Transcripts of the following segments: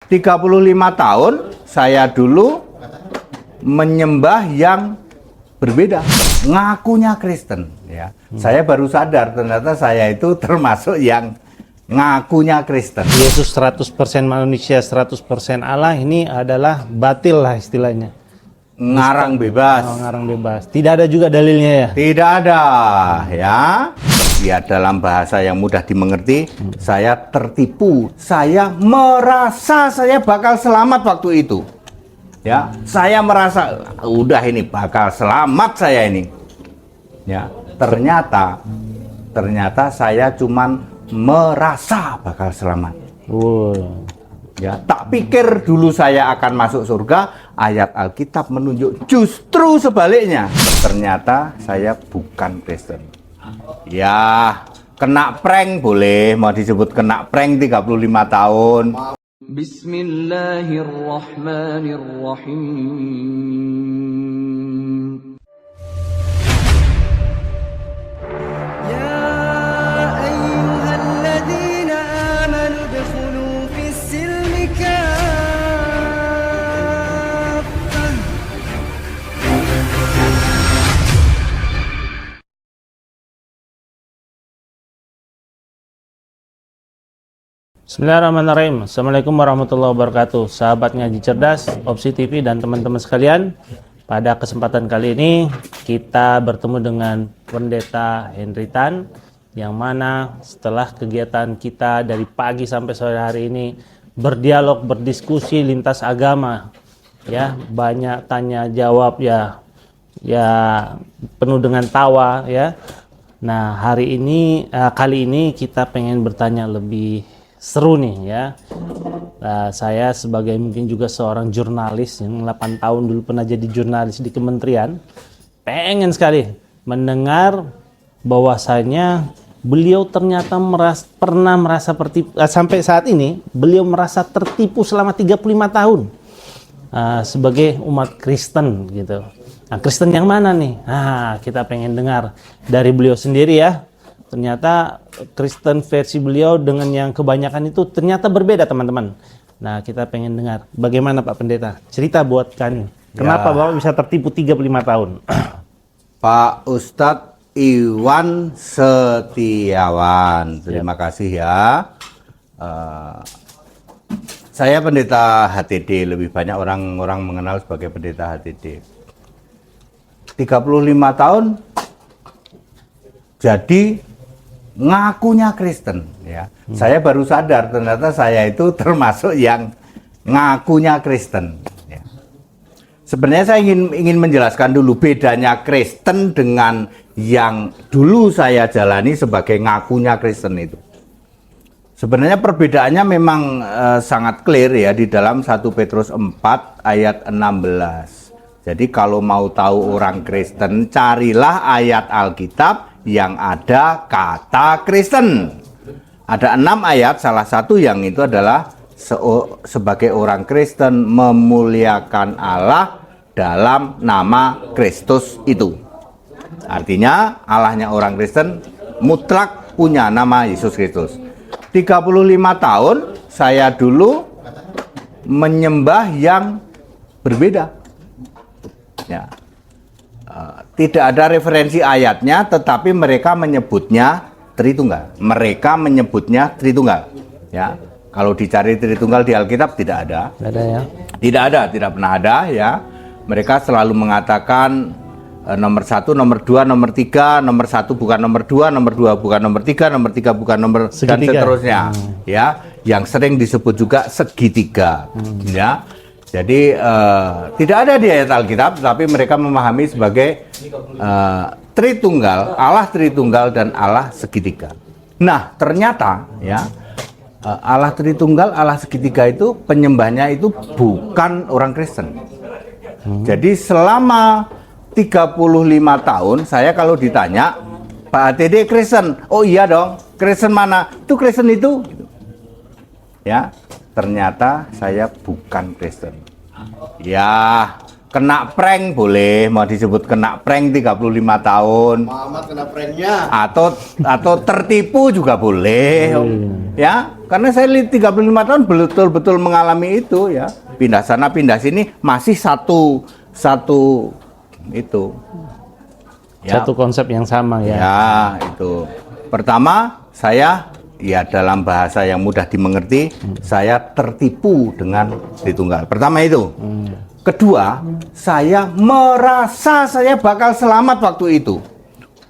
35 tahun saya dulu menyembah yang berbeda, ngakunya Kristen ya. Saya baru sadar ternyata saya itu termasuk yang ngakunya Kristen. Yesus 100% manusia, 100% Allah, ini adalah batil lah istilahnya. Ngarang bebas. Oh, ngarang bebas. Tidak ada juga dalilnya ya? Tidak ada ya. Ya dalam bahasa yang mudah dimengerti, saya tertipu. Saya merasa saya bakal selamat waktu itu. Ya, saya merasa udah ini bakal selamat saya ini. Ya, ternyata saya cuman merasa bakal selamat. Ya, tak pikir dulu saya akan masuk surga. Ayat Alkitab menunjuk justru sebaliknya. Ternyata saya bukan Kristen. Ya, kena prank boleh, mau disebut kena prank 35 tahun. Bismillahirrahmanirrahim. Ya ayyuhalladzina amanu udkhulu fis-silmi kaffah. Bismillahirrahmanirrahim. Assalamualaikum warahmatullahi wabarakatuh. Sahabat Ngaji Cerdas, Opsi TV dan teman-teman sekalian. Pada kesempatan kali ini kita bertemu dengan Pendeta Henry Tan, yang mana setelah kegiatan kita dari pagi sampai sore hari ini berdialog, berdiskusi lintas agama, ya banyak tanya jawab, ya penuh dengan tawa, ya. Nah kali ini kita pengen bertanya lebih seru nih ya. Saya sebagai mungkin juga seorang jurnalis yang 8 tahun dulu pernah jadi jurnalis di kementerian, pengen sekali mendengar bahwasanya beliau ternyata pernah merasa sampai saat ini beliau merasa tertipu selama 35 tahun sebagai umat Kristen gitu. Nah, Kristen yang mana nih? Kita pengen dengar dari beliau sendiri ya. Ternyata Kristen versi beliau dengan yang kebanyakan itu ternyata berbeda, teman-teman. Nah, kita pengen dengar bagaimana Pak Pendeta, cerita buat kami. Kenapa Bapak bisa tertipu 35 tahun? Pak Ustadz Iwan Setiawan, terima kasih ya. Saya pendeta HTD, lebih banyak orang mengenal sebagai pendeta HTD. 35 tahun jadi ngakunya Kristen ya. Saya baru sadar ternyata saya itu termasuk yang ngakunya Kristen ya. Sebenarnya saya ingin menjelaskan dulu bedanya Kristen dengan yang dulu saya jalani sebagai ngakunya Kristen itu. Sebenarnya perbedaannya memang sangat clear ya di dalam 1 Petrus 4 ayat 16. Jadi kalau mau tahu orang Kristen, carilah ayat Alkitab yang ada kata Kristen. Ada 6 ayat, salah satu yang itu adalah sebagai orang Kristen memuliakan Allah dalam nama Kristus itu. Artinya Allahnya orang Kristen mutlak punya nama Yesus Kristus. 35 tahun saya dulu menyembah yang berbeda. Ya. Tidak ada referensi ayatnya, tetapi mereka menyebutnya Tritunggal. Mereka menyebutnya Tritunggal. Ya, kalau dicari Tritunggal di Alkitab tidak ada. Tidak ada ya? Tidak ada, tidak pernah ada ya. Mereka selalu mengatakan nomor 1, nomor 2, nomor 3, nomor 1 bukan nomor 2, nomor 2 bukan nomor 3, nomor 3 bukan nomor segitiga. Dan seterusnya. Ya, yang sering disebut juga segitiga. Ya. Jadi tidak ada di ayat Alkitab, tapi mereka memahami sebagai Tritunggal, Allah Tritunggal dan Allah segitiga. Nah, ternyata ya Allah Tritunggal, Allah segitiga itu penyembahnya itu bukan orang Kristen. Jadi selama 35 tahun saya kalau ditanya, Pak ATD Kristen? Oh iya dong, Kristen mana? Itu Kristen itu. Ya, ternyata saya bukan Kristen. Ya, kena prank boleh, mau disebut kena prank 35 tahun. Muhammad kena pranknya. Atau tertipu juga boleh. Ya, karena saya 35 tahun betul-betul mengalami itu ya. Pindah sana pindah sini masih satu itu. Ya. Satu konsep yang sama ya. Ya, itu. Pertama, saya ya dalam bahasa yang mudah dimengerti, saya tertipu dengan Tritunggal. Pertama itu. Kedua, saya merasa saya bakal selamat waktu itu.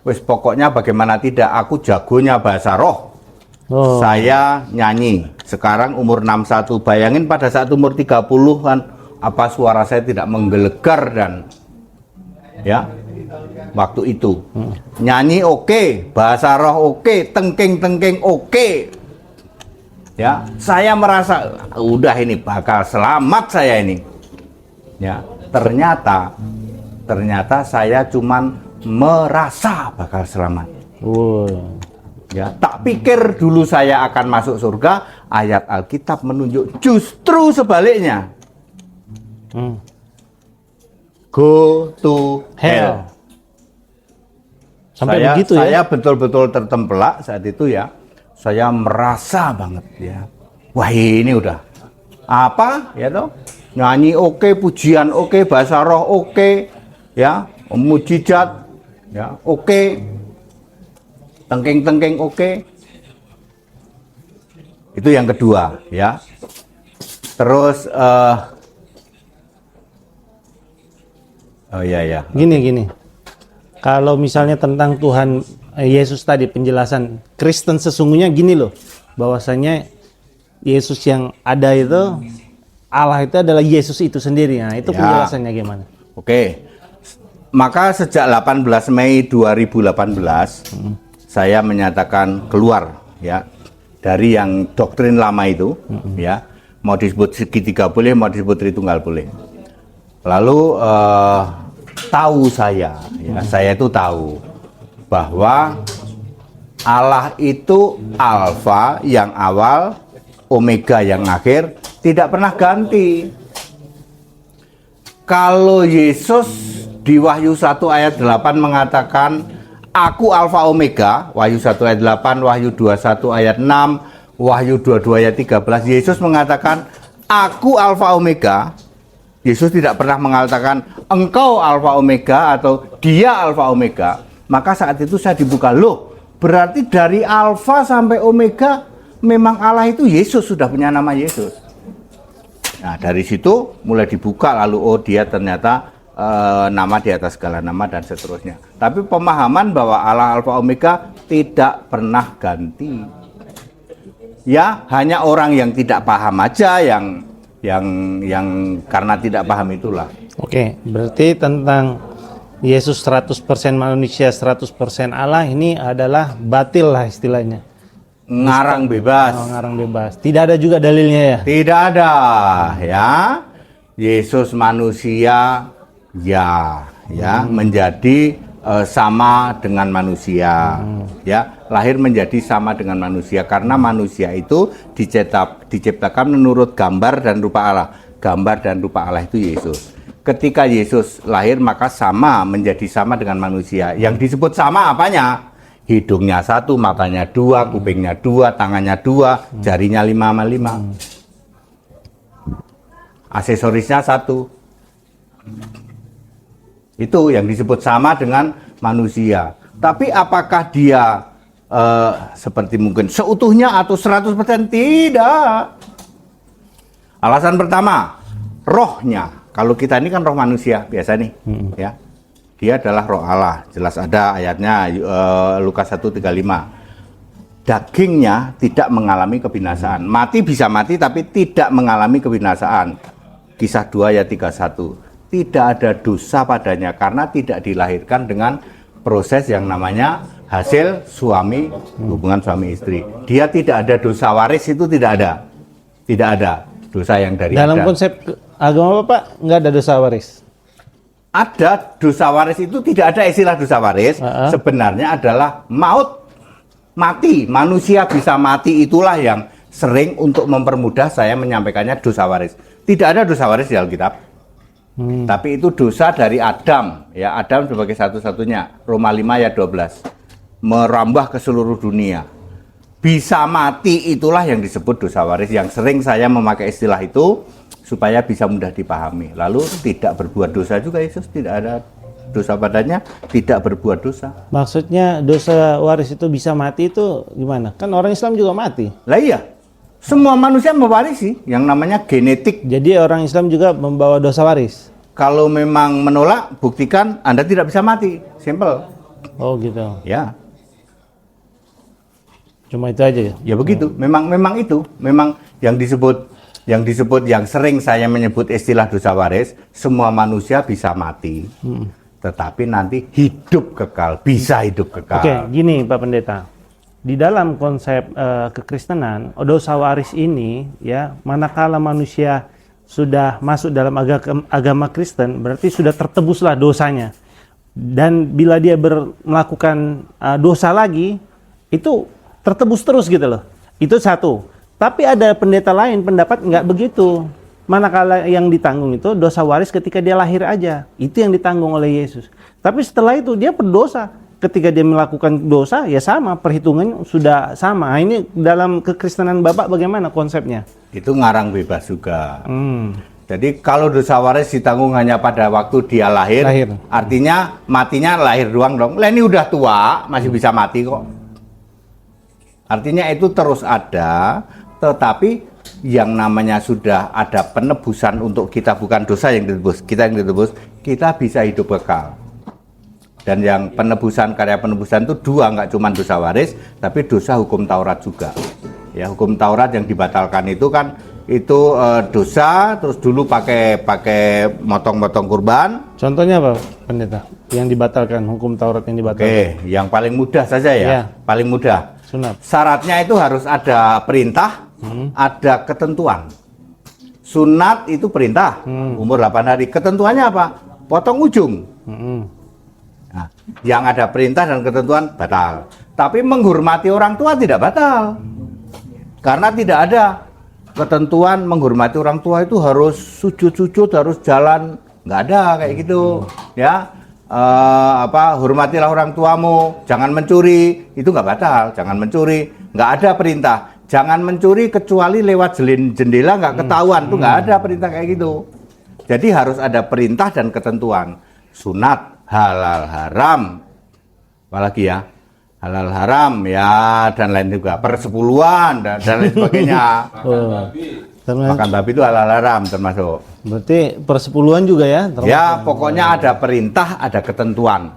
Wes pokoknya bagaimana tidak, aku jagonya bahasa roh. Oh. Saya nyanyi. Sekarang umur 61. Bayangin pada saat umur 30 kan apa suara saya tidak menggelegar dan ya waktu itu. Nyanyi oke, bahasa roh oke, tengking-tengking oke. Ya, saya merasa udah ini bakal selamat saya ini. Ya, ternyata saya cuman merasa bakal selamat. Ya, tak pikir dulu saya akan masuk surga. Ayat Alkitab menunjuk justru sebaliknya. Go to hell. Sampai begitu ya? Saya betul-betul tertempelak saat itu ya. Saya merasa banget ya. Wah ini udah apa ya toh? Nyanyi oke, pujian oke, bahasa roh oke, ya, mujizat ya oke, tengking-tengking oke. Itu yang kedua ya. Terus oh ya. Gini. Kalau misalnya tentang Tuhan Yesus tadi penjelasan Kristen sesungguhnya gini loh, bahwasanya Yesus yang ada itu Allah itu adalah Yesus itu sendiri. Nah, itu penjelasannya gimana? Oke. Maka sejak 18 Mei 2018 saya menyatakan keluar ya dari yang doktrin lama itu ya. Mau disebut segitiga boleh, mau disebut Tritunggal boleh. Lalu tahu saya itu tahu bahwa Allah itu Alfa yang awal, Omega yang akhir, tidak pernah ganti. Kalau Yesus di Wahyu 1 ayat 8 mengatakan aku Alfa Omega, Wahyu 1 ayat 8, Wahyu 21 ayat 6, Wahyu 22 ayat 13, Yesus mengatakan aku Alfa Omega. Yesus tidak pernah mengatakan engkau Alfa Omega atau dia Alfa Omega. Maka saat itu saya dibuka, loh berarti dari Alfa sampai Omega memang Allah itu Yesus, sudah punya nama Yesus. Nah dari situ mulai dibuka, lalu oh dia ternyata nama di atas segala nama dan seterusnya. Tapi pemahaman bahwa Allah Alfa Omega tidak pernah ganti. Ya hanya orang yang tidak paham aja yang karena tidak paham itulah. Oke, berarti tentang Yesus 100% manusia, 100% Allah ini adalah batil lah istilahnya. Ngarang bebas. Oh, ngarang bebas. Tidak ada juga dalilnya ya? Tidak ada ya. Yesus manusia ya menjadi sama dengan manusia ya, lahir menjadi sama dengan manusia karena manusia itu diciptakan menurut gambar dan rupa Allah. Gambar dan rupa Allah itu Yesus. Ketika Yesus lahir maka sama, menjadi sama dengan manusia. Yang disebut sama apanya? Hidungnya satu, matanya dua, kupingnya dua, tangannya dua, jarinya 5 sama 5. Aksesorisnya satu. Itu yang disebut sama dengan manusia. Tapi apakah dia seperti mungkin seutuhnya atau 100%? Tidak. Alasan pertama, rohnya. Kalau kita ini kan roh manusia biasa nih, ya. Dia adalah roh Allah. Jelas ada ayatnya Lukas 1:35. Dagingnya tidak mengalami kebinasaan. Mati bisa mati tapi tidak mengalami kebinasaan. Kisah 2 ayat 31. Tidak ada dosa padanya karena tidak dilahirkan dengan proses yang namanya hasil suami, hubungan suami istri. Dia tidak ada dosa waris, itu tidak ada. Tidak ada dosa yang dari dalam ada. konsep agama Bapak nggak ada dosa waris? Ada dosa waris, itu tidak ada istilah dosa waris. Sebenarnya adalah maut, mati. Manusia bisa mati, itulah yang sering untuk mempermudah saya menyampaikannya dosa waris. Tidak ada dosa waris di Alkitab. Tapi itu dosa dari Adam, ya Adam sebagai satu-satunya. Roma 5 ayat 12. Merambah ke seluruh dunia. Bisa mati itulah yang disebut dosa waris. Yang sering saya memakai istilah itu supaya bisa mudah dipahami. Lalu tidak berbuat dosa juga Yesus, tidak ada dosa padanya, tidak berbuat dosa. Maksudnya dosa waris itu bisa mati itu gimana? Kan orang Islam juga mati. Lah iya, semua manusia mewarisi yang namanya genetik. Jadi orang Islam juga membawa dosa waris. Kalau memang menolak, buktikan Anda tidak bisa mati. Simple. Oh gitu. Ya. Cuma itu aja ya? Ya begitu. Memang itu. Memang yang disebut yang sering saya menyebut istilah dosa waris, semua manusia bisa mati. Tetapi nanti hidup kekal, bisa hidup kekal. Oke, gini Pak Pendeta. Di dalam konsep kekristenan, dosa waris ini ya, manakala manusia sudah masuk dalam agama Kristen, berarti sudah tertebuslah dosanya. Dan bila dia melakukan dosa lagi, itu tertebus terus gitu loh. Itu satu. Tapi ada pendeta lain pendapat nggak begitu. Manakala yang ditanggung itu dosa waris ketika dia lahir aja. Itu yang ditanggung oleh Yesus. Tapi setelah itu dia berdosa. Ketika dia melakukan dosa ya sama, perhitungannya sudah sama. Nah, ini dalam kekristenan Bapak bagaimana konsepnya? Itu ngarang bebas juga. Jadi kalau dosa waris ditanggung hanya pada waktu dia lahir. Artinya matinya lahir doang dong. Lah ini udah tua, masih bisa mati kok. Artinya itu terus ada, tetapi yang namanya sudah ada penebusan untuk kita, bukan dosa yang ditebus, kita yang ditebus, kita bisa hidup kekal. Dan yang penebusan, karya penebusan itu dua, nggak cuma dosa waris, tapi dosa hukum Taurat juga. Ya, hukum Taurat yang dibatalkan itu kan itu dosa, terus dulu pakai motong-motong kurban. Contohnya apa, Pendeta? Yang dibatalkan, hukum Taurat yang dibatalkan. Oke, yang paling mudah saja ya. Paling mudah. Sunat. Syaratnya itu harus ada perintah, ada ketentuan. Sunat itu perintah, umur 8 hari. Ketentuannya apa? Potong ujung. Nah, yang ada perintah dan ketentuan batal. Tapi menghormati orang tua tidak batal. Karena tidak ada ketentuan menghormati orang tua itu harus sujud-sujud, harus jalan. Nggak ada kayak gitu. Ya. Hormatilah orang tuamu, jangan mencuri, itu nggak batal, jangan mencuri, nggak ada perintah, jangan mencuri kecuali lewat jendela nggak ketahuan, tuh nggak ada perintah kayak gitu. Jadi harus ada perintah dan ketentuan, sunat, halal haram, apalagi ya, halal haram ya dan lain juga, persepuluhan dan lain sebagainya. Makan babi itu halal haram termasuk. Berarti persepuluhan juga ya? Ya, pokoknya ada perintah, ada ketentuan.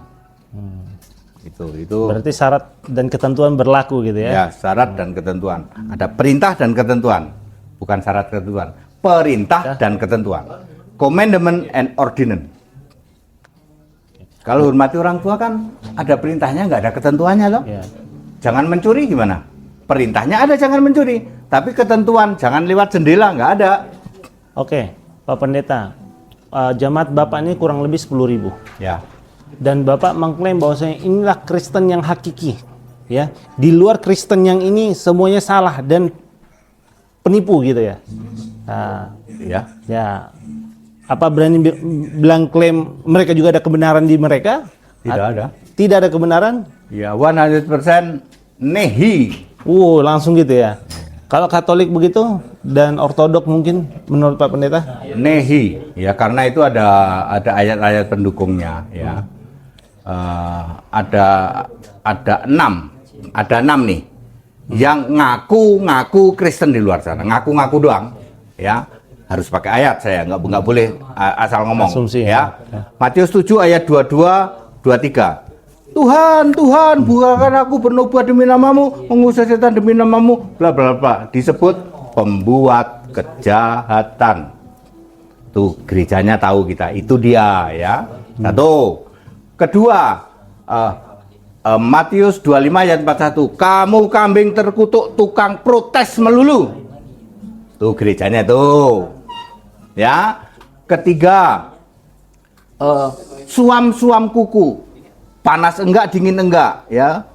Itu. Berarti syarat dan ketentuan berlaku gitu ya? Ya, syarat dan ketentuan. Ada perintah dan ketentuan. Bukan syarat ketentuan. Perintah dan ketentuan. Commandment and ordinance. Kalau hormati orang tua kan ada perintahnya, nggak ada ketentuannya loh. Ya. Jangan mencuri gimana? Perintahnya ada jangan mencuri. Tapi ketentuan jangan lewat jendela, nggak ada. Oke, Pak Pendeta. Jamaat Bapak ini kurang lebih 10.000. Ya. Dan Bapak mengklaim bahwasanya inilah Kristen yang hakiki. Ya, di luar Kristen yang ini semuanya salah dan penipu gitu ya. Nah, ya. Apa berani bilang klaim mereka juga ada kebenaran di mereka? Tidak ada. Tidak ada kebenaran? Ya, 100% nehi. Langsung gitu ya. Kalau Katolik begitu dan Ortodok mungkin menurut Pak Pendeta? Nehi, ya karena itu ada ayat-ayat pendukungnya, ya. Ada enam nih, yang ngaku Kristen di luar sana, ngaku doang, ya. Harus pakai ayat saya, nggak boleh asal ngomong. Asumsi, ya. Matius 7 ayat 22-23. Tuhan, bukakan aku bernubuat demi namamu, mengusir setan demi namamu, bla bla bla. Disebut pembuat kejahatan. Tuh gerejanya tahu kita, itu dia ya. Satu. Kedua, Matius 25 ayat 41. Kamu kambing terkutuk tukang protes melulu. Tuh gerejanya tuh. Ya. Ketiga, suam kuku. Panas enggak, dingin enggak, ya.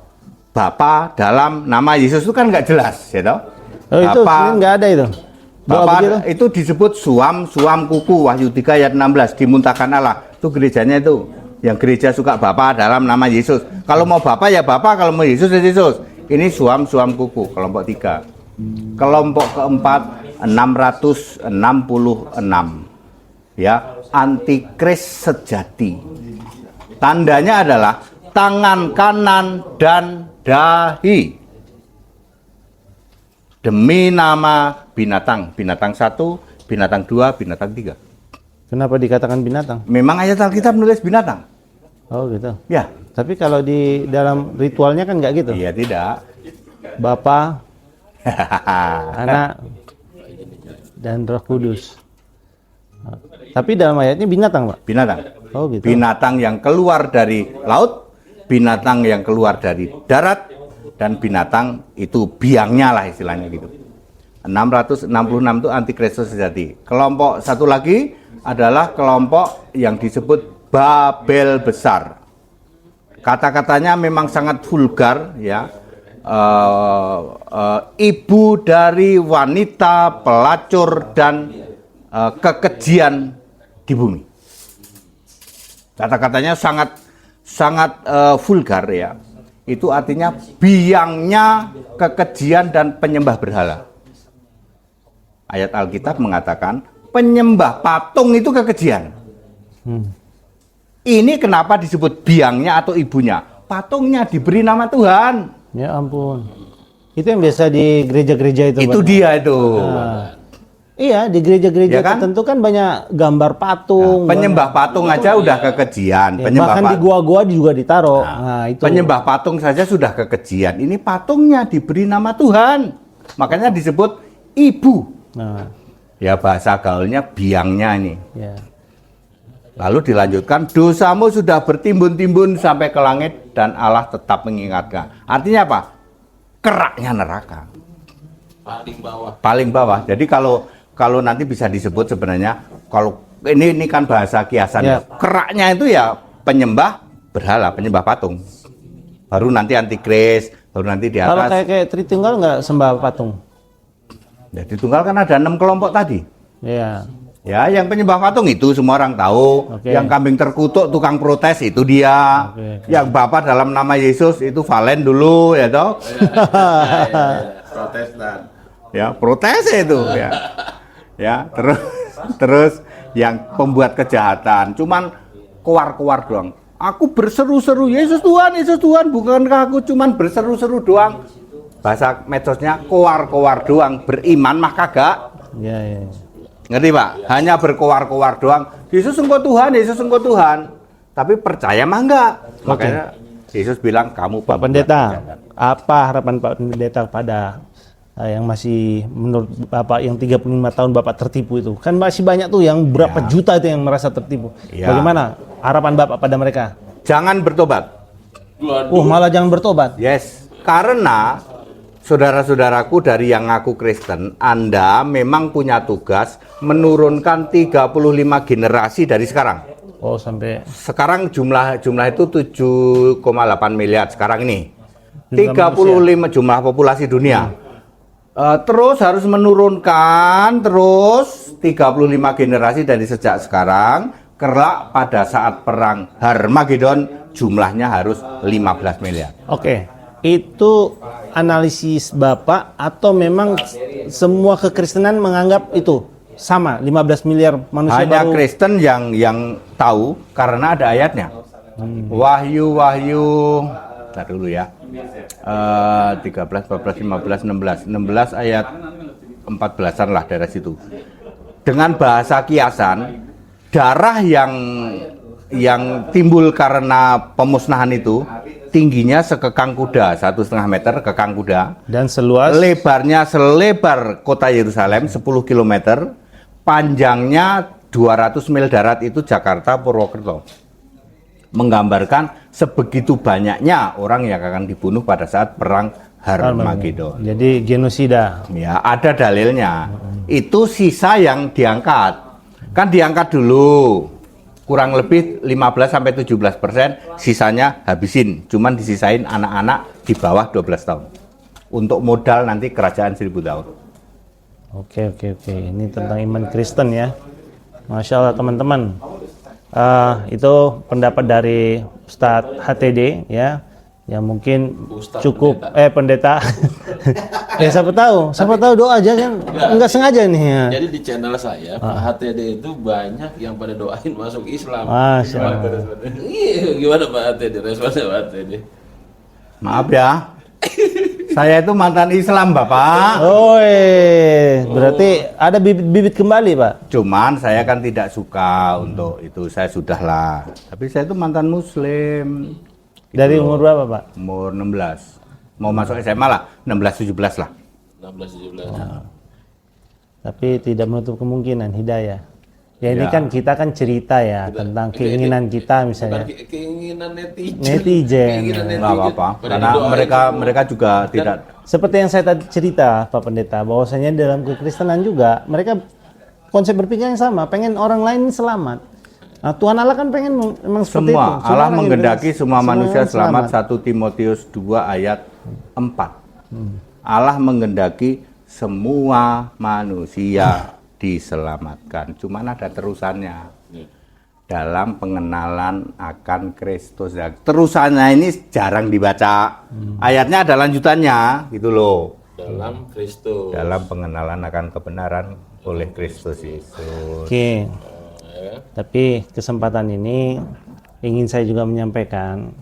Bapa dalam nama Yesus itu kan enggak jelas, ya toh? Itu enggak ada itu. Bapak itu disebut suam kuku, Wahyu 3 ayat 16, dimuntahkan Allah. Itu gerejanya itu. Yang gereja suka Bapa dalam nama Yesus. Kalau mau Bapa ya Bapa, kalau mau Yesus ya Yesus. Ini suam kuku, kelompok 3. Kelompok keempat 666. Ya, antikris sejati. Tandanya adalah tangan kanan dan dahi. Demi nama binatang. Binatang 1, binatang 2, binatang 3. Kenapa dikatakan binatang? Memang ayat Alkitab menulis binatang. Oh gitu. Ya. Tapi kalau di dalam ritualnya kan nggak gitu. Iya tidak. Bapa, Anak, dan Roh Kudus. Tapi dalam ayatnya binatang, Pak? Binatang. Oh gitu. Binatang yang keluar dari laut, binatang yang keluar dari darat, dan binatang itu biangnya lah istilahnya gitu. 666 itu antikristus sejati. Kelompok satu lagi adalah kelompok yang disebut Babel besar. Kata-katanya memang sangat vulgar ya. Ibu dari wanita pelacur dan kekejian di bumi. Kata-katanya sangat vulgar ya. Itu artinya biangnya kekejian dan penyembah berhala. Ayat Alkitab mengatakan penyembah patung itu kekejian. Ini kenapa disebut biangnya atau ibunya? Patungnya diberi nama Tuhan. Ya ampun. Itu yang biasa di gereja-gereja itu. Itu Pak. dia itu. Nah, iya, di gereja-gereja Ya kan? tertentu kan banyak gambar patung. Nah, penyembah patung aja udah kekejian. Ya, bahkan di gua-gua juga ditaruh. Nah, itu. Penyembah patung saja sudah kekejian. Ini patungnya diberi nama Tuhan. Makanya disebut ibu. Nah, Ya bahasa gaulnya biangnya ini. ya. Lalu dilanjutkan, dosamu sudah bertimbun-timbun sampai ke langit dan Allah tetap mengingatkan. Artinya apa? Keraknya neraka. Paling bawah. Jadi kalau nanti bisa disebut sebenarnya, kalau ini kan bahasa kiasan ya. Keraknya itu ya penyembah berhala, penyembah patung. Baru nanti antikris, baru nanti di atas. Kalau kayak Tritunggal nggak sembah patung? Jadi tunggal kan ada 6 kelompok tadi. Iya. Ya, yang penyembah patung itu semua orang tahu. Oke. Yang kambing terkutuk, tukang protes itu dia. Oke. Yang Bapak dalam nama Yesus itu Valen dulu, ya toh. Protestan. Ya, protes itu ya. Ya, terus yang pembuat kejahatan, cuman keluar doang. Aku berseru-seru, Yesus Tuhan, bukankah aku cuman berseru-seru doang. Bahasa medsosnya keluar doang, beriman mah kagak. Iya, iya. Ngerti Pak? Hanya berkoar-koar doang. Yesus engkau Tuhan. Tapi percaya mah enggak. Makanya Yesus bilang kamu Pak Pendeta, apa harapan Pak Pendeta pada yang masih menurut Bapak yang 35 tahun Bapak tertipu itu? Kan masih banyak tuh yang berapa juta itu yang merasa tertipu. Ya. Bagaimana harapan Bapak pada mereka? Jangan bertobat. Malah jangan bertobat. Yes. Karena saudara-saudaraku dari yang ngaku Kristen, Anda memang punya tugas menurunkan 35 generasi dari sekarang. Oh, sampai Sekarang jumlah itu 7,8 miliar sekarang ini. Jumlah 35 jumlah populasi dunia. Terus harus menurunkan 35 generasi dari sejak sekarang, kelak pada saat perang Harmagedon jumlahnya harus 15 miliar. Oke. Itu analisis Bapak atau memang semua kekristenan menganggap itu sama 15 miliar manusia Hanya baru? Kristen yang tahu karena ada ayatnya. Wahyu Bentar dulu ya. 13, 14, 15, 16 ayat 14-an lah dari situ. Dengan bahasa kiasan, darah yang timbul karena pemusnahan itu tingginya sekekang kuda, 1,5 meter kekang kuda, Dan seluas lebarnya selebar kota Yerusalem 10 km, panjangnya 200 mil darat, itu Jakarta Purwokerto. Menggambarkan sebegitu banyaknya orang yang akan dibunuh pada saat perang Harmagedon. Jadi genosida. Ya, ada dalilnya. Itu sisa yang diangkat. Kan diangkat dulu. Kurang lebih 15-17%, sisanya habisin. Cuman disisain anak-anak di bawah 12 tahun. Untuk modal nanti kerajaan 1000 tahun. Oke. Ini tentang iman Kristen ya. Masya Allah teman-teman. Itu pendapat dari Ustadz HTD ya, yang mungkin cukup pendeta. Ya siapa tahu doa aja kan, enggak sengaja nih ya. Jadi di channel saya Pak HTD itu banyak yang pada doain masuk Islam. Masya Allah. Iya, gimana Pak HTD? Responnya Pak HTD? Maaf ya, saya itu mantan Islam Bapak. Berarti ada bibit kembali Pak. Cuman saya kan tidak suka untuk itu, saya sudahlah. Tapi saya itu mantan Muslim. Dari umur berapa Pak? Umur 16. Mau masuk SMA lah, 16-17 lah. 16-17. Tapi tidak menutup kemungkinan hidayah. Ya ini Ya. kan kita kan cerita ya tentang keinginan kita misalnya. Bukan keinginan netizen. Netizen. Nggak apa-apa, Pada karena didoain mereka juga tidak. Seperti yang saya tadi cerita Pak Pendeta, bahwasanya dalam kekristenan juga mereka konsep berpikir yang sama, pengen orang lain selamat. Nah, Tuhan Allah kan pengen memang seperti itu. Semua, Allah orang menggendaki yang semua manusia selamat. 1 Timotius 2 ayat 4. Allah menggendaki semua manusia diselamatkan. Cuman ada terusannya. Dalam pengenalan akan Kristus. Terusannya ini jarang dibaca. Ayatnya ada lanjutannya, gitu loh. dalam Kristus. Dalam pengenalan akan kebenaran oleh Kristus Yesus. Oke. Tapi kesempatan ini ingin saya juga menyampaikan,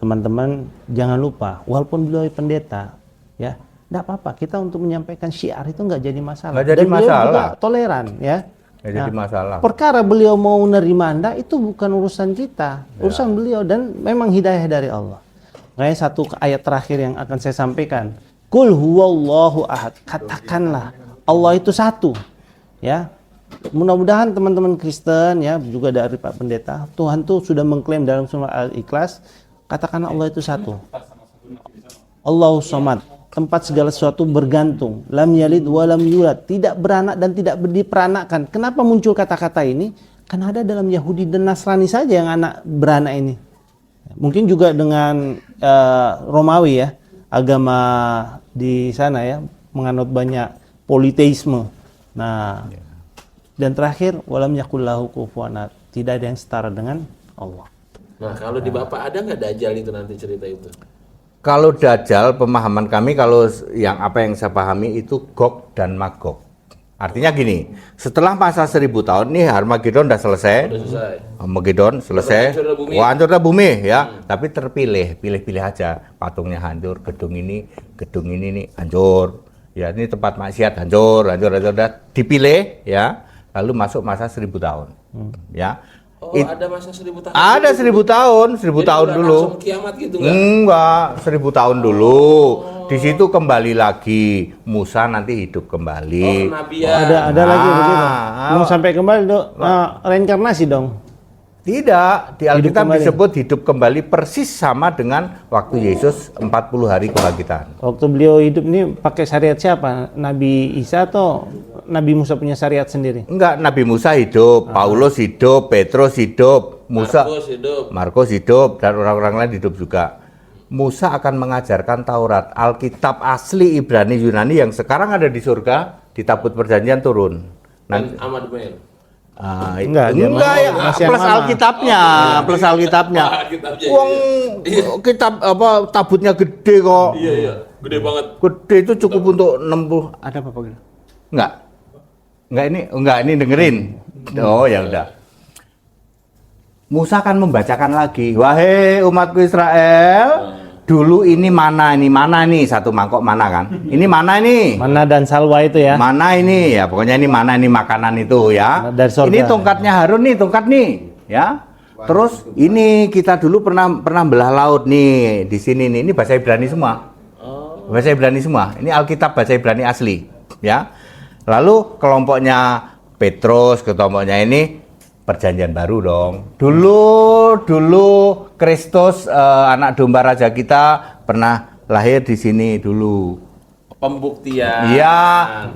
teman-teman jangan lupa, walaupun beliau pendeta, ya, enggak apa-apa. Kita untuk menyampaikan syiar itu enggak jadi masalah. Nggak jadi Dan beliau masalah. juga toleran, ya. Nggak jadi masalah. Perkara beliau mau menerima Anda itu bukan urusan kita, urusan beliau, dan memang hidayah dari Allah. Makanya satu ayat terakhir yang akan saya sampaikan, Qul huwallahu ahad, katakanlah Allah itu satu, ya. Mudah-mudahan teman-teman Kristen ya, juga dari Pak Pendeta, Tuhan tuh sudah mengklaim dalam surah Al-Ikhlas, katakanlah Allah itu satu. Allahu Samad, tempat segala sesuatu bergantung, lam yalid wa lam yulad, tidak beranak dan tidak diperanakkan. Kenapa muncul kata-kata ini? Karena ada dalam Yahudi dan Nasrani saja yang anak beranak ini. Mungkin juga dengan Romawi ya, agama di sana ya, menganut banyak politeisme. Nah, dan terakhir, walam yakullahu kufuwan ahad, tidak ada yang setara dengan Allah. Nah, kalau di Bapak ada nggak Dajjal itu nanti cerita itu? Kalau Dajjal, pemahaman kami, kalau yang apa yang saya pahami itu Gog dan Magog. Artinya gini, setelah masa 1000 tahun nih Armageddon udah selesai. Udah selesai. Armageddon selesai. Hancurnya bumi. Wah, hancurnya bumi ya. Tapi pilih-pilih aja. Patungnya hancur, gedung ini nih hancur. Ya, ini tempat maksiat hancur. Udah dipilih ya. Lalu masuk masa 1000 tahun. Ya. Oh, ada masa 1000 tahun. Ada 1000 tahun, 1000 Jadi tahun udah dulu. langsung kiamat gitu nggak? Enggak, 1000 tahun dulu. Di situ kembali lagi. Musa nanti hidup kembali. Oh, kenabian. Ada lagi begitu. Ah. Mau sampai kembali dong, reinkarnasi dong. Tidak, di Alkitab kembali. disebut hidup kembali persis sama dengan waktu Yesus 40 hari kebangkitan. Waktu beliau hidup ini pakai syariat siapa? Nabi Isa atau Nabi Musa punya syariat sendiri? Enggak, Nabi Musa hidup, Paulus hidup, Petrus hidup, Markus hidup. Markus hidup, dan orang-orang lain hidup juga. Musa akan mengajarkan Taurat, Alkitab asli Ibrani Yunani yang sekarang ada di surga, di tabut perjanjian turun. Dan amandemen. Enggak, dia ya, masih yang plus lama. Alkitabnya, plus Alkitabnya. Alkitabnya, Uang kitab apa tabutnya gede kok. Iya, gede banget. Gede itu cukup untuk 60. Ada apa gitu? Enggak ini dengerin. Oh ya udah. Musa akan membacakan lagi, wahai umatku Israel, dulu ini mana nih satu mangkok mana kan? Ini mana nih? Mana dan salwa itu ya? Mana ini ya, pokoknya ini mana ini makanan itu ya. Dari surga. Ini tongkatnya Harun nih, tongkat nih, ya. Terus ini kita dulu pernah belah laut nih di sini nih. Ini bahasa Ibrani semua. Bahasa Ibrani semua. Ini Alkitab bahasa Ibrani asli, ya. Lalu kelompoknya Petrus, kelompoknya ini perjanjian baru dong. Dulu Kristus anak domba raja kita pernah lahir di sini dulu. Pembuktian. Iya,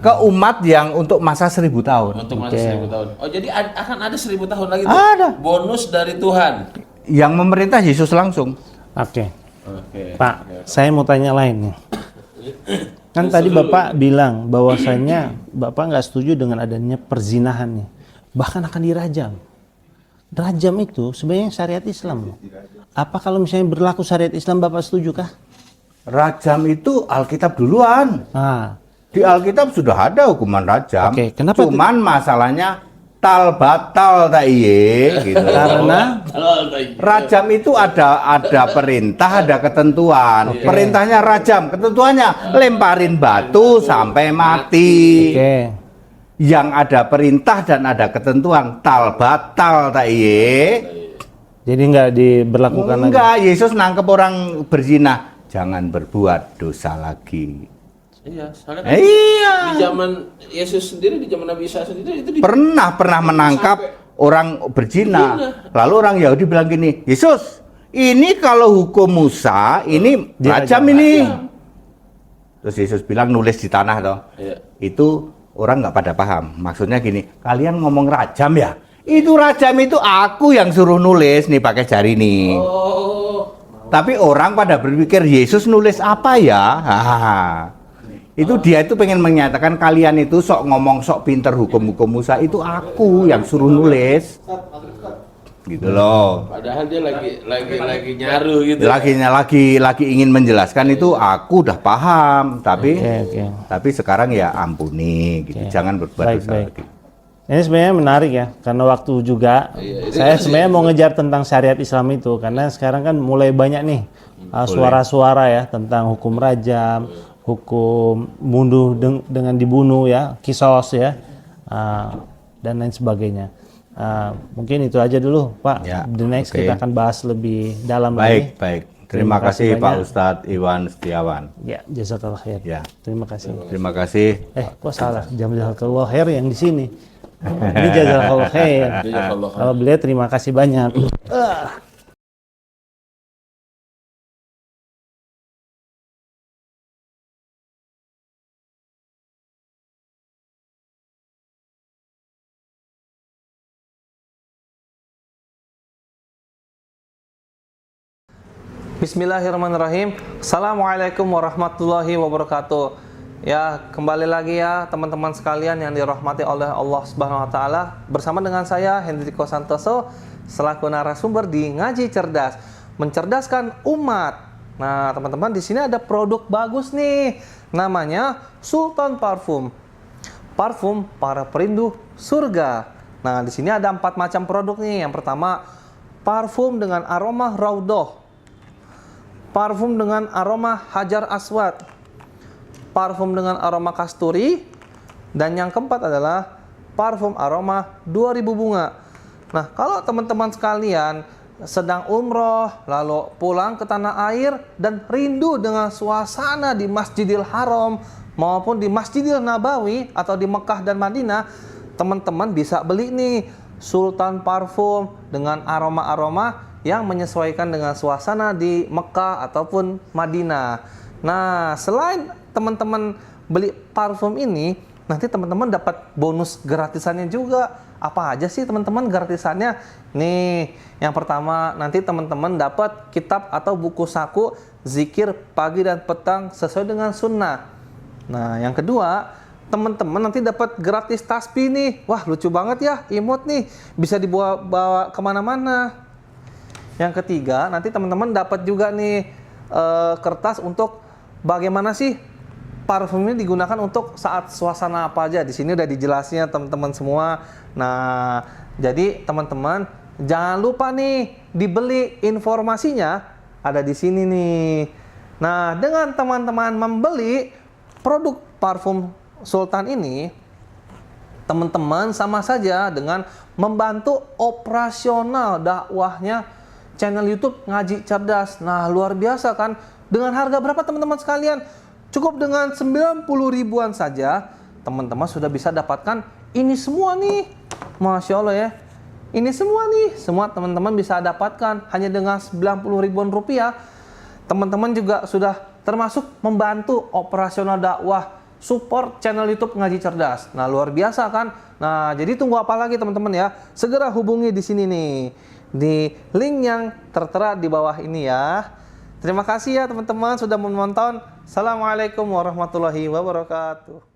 ke umat yang untuk masa 1000 tahun. Untuk masa 1000 tahun. Oh, jadi akan ada 1000 tahun lagi tuh. Ada. Bonus dari Tuhan. Yang memerintah Yesus langsung. Oke. Oke. Pak, saya mau tanya lain nih. Kan tadi Bapak bilang bahwasanya Bapak nggak setuju dengan adanya perzinahan nih. Bahkan akan dirajam. Rajam itu sebenarnya syariat Islam. Apa kalau misalnya berlaku syariat Islam Bapak setuju kah? Rajam itu Alkitab duluan. Nah, Di Alkitab sudah ada hukuman rajam. Oke, kenapa Cuman masalahnya tal batal tak iye gitu. karena Rajam itu ada perintah, ada ketentuan. Perintahnya rajam, ketentuannya lemparin batu sampai mati. oke. Yang ada perintah dan ada ketentuan tal batal tak iye. Jadi nggak diberlakukan lagi. Enggak, Yesus nangkep orang berzina, jangan berbuat dosa lagi. Iya, soalnya kan Iya. di zaman Yesus sendiri, di zaman Nabi Isa sendiri itu Pernah menangkap orang berzina. Lalu orang Yahudi bilang gini, Yesus, ini kalau hukum Musa, ini rajam ini. Terus Yesus bilang nulis di tanah toh. Iya. Itu orang nggak pada paham. Maksudnya gini, kalian ngomong rajam ya? Itu rajam itu aku yang suruh nulis nih pakai jari nih. Oh, Tapi orang pada berpikir Yesus nulis apa ya? Itu dia itu pengen menyatakan kalian itu sok ngomong sok pinter hukum-hukum Musa, itu aku yang suruh nulis. Gitu loh. padahal dia lagi nyaru gitu. Lagi ingin menjelaskan itu aku udah paham, tapi Oke. tapi sekarang ya ampuni gitu. Oke. Jangan berbuat Baik, dosa baik. lagi. Ini sebenarnya menarik ya, karena waktu juga saya sebenarnya mau ngejar tentang syariat Islam itu, karena sekarang kan mulai banyak nih suara-suara ya tentang hukum rajam, hukum bunuh dengan dibunuh ya, kisos ya, dan lain sebagainya. Mungkin itu aja dulu Pak. Ya, The next oke. kita akan bahas lebih dalam Baik, lagi. baik. Terima kasih Pak banyak. Ustadz Iwan Setiawan. Ya, jazakallah khair. Ya. Terima kasih. Terima kasih. Kok salah? Jazakallah khair yang di sini. Ini jazakallah khair. Jazakallah khair. Kalau beliau terima kasih banyak. Bismillahirrahmanirrahim. Assalamualaikum warahmatullahi wabarakatuh. Ya, kembali lagi ya teman-teman sekalian yang dirahmati oleh Allah Subhanahu wa taala. Bersama dengan saya Hendriko Santoso selaku narasumber di Ngaji Cerdas, mencerdaskan umat. Nah, teman-teman di sini ada produk bagus nih. Namanya Sultan Parfum. Parfum para perindu surga. Nah, di sini ada 4 macam produk nih. Yang pertama, parfum dengan aroma Raudhah. Parfum dengan aroma Hajar Aswad, parfum dengan aroma kasturi, dan yang keempat adalah parfum aroma 2000 bunga. Nah, kalau teman-teman sekalian sedang umroh, lalu pulang ke tanah air dan rindu dengan suasana di Masjidil Haram maupun di Masjidil Nabawi atau di Mekah dan Madinah, teman-teman bisa beli nih Sultan Parfum dengan aroma-aroma yang menyesuaikan dengan suasana di Mekah ataupun Madinah. Nah, selain teman-teman beli parfum ini, nanti teman-teman dapat bonus gratisannya juga. Apa aja sih teman-teman gratisannya? Nih, yang pertama nanti teman-teman dapat kitab atau buku saku zikir pagi dan petang sesuai dengan sunnah. Nah, yang kedua, teman-teman nanti dapat gratis tasbih nih. Wah, lucu banget ya, imut nih. Bisa dibawa kemana-mana. Yang ketiga, nanti teman-teman dapat juga nih kertas untuk bagaimana sih parfum ini digunakan untuk saat suasana apa aja. Di sini udah dijelasnya teman-teman semua. Nah, jadi teman-teman jangan lupa nih dibeli, informasinya ada di sini nih. Nah, dengan teman-teman membeli produk parfum Sultan ini, teman-teman sama saja dengan membantu operasional dakwahnya channel YouTube Ngaji Cerdas. Nah, luar biasa kan? Dengan harga berapa teman-teman sekalian? Cukup dengan 90 ribuan saja, teman-teman sudah bisa dapatkan ini semua nih. Masya Allah ya. Ini semua nih, semua teman-teman bisa dapatkan hanya dengan 90 ribuan rupiah. Teman-teman juga sudah termasuk membantu operasional dakwah, support channel YouTube Ngaji Cerdas. Nah, luar biasa kan? Nah, jadi tunggu apa lagi teman-teman ya? Segera hubungi di sini nih, di link yang tertera di bawah ini ya. Terima kasih ya teman-teman sudah menonton. Assalamualaikum warahmatullahi wabarakatuh.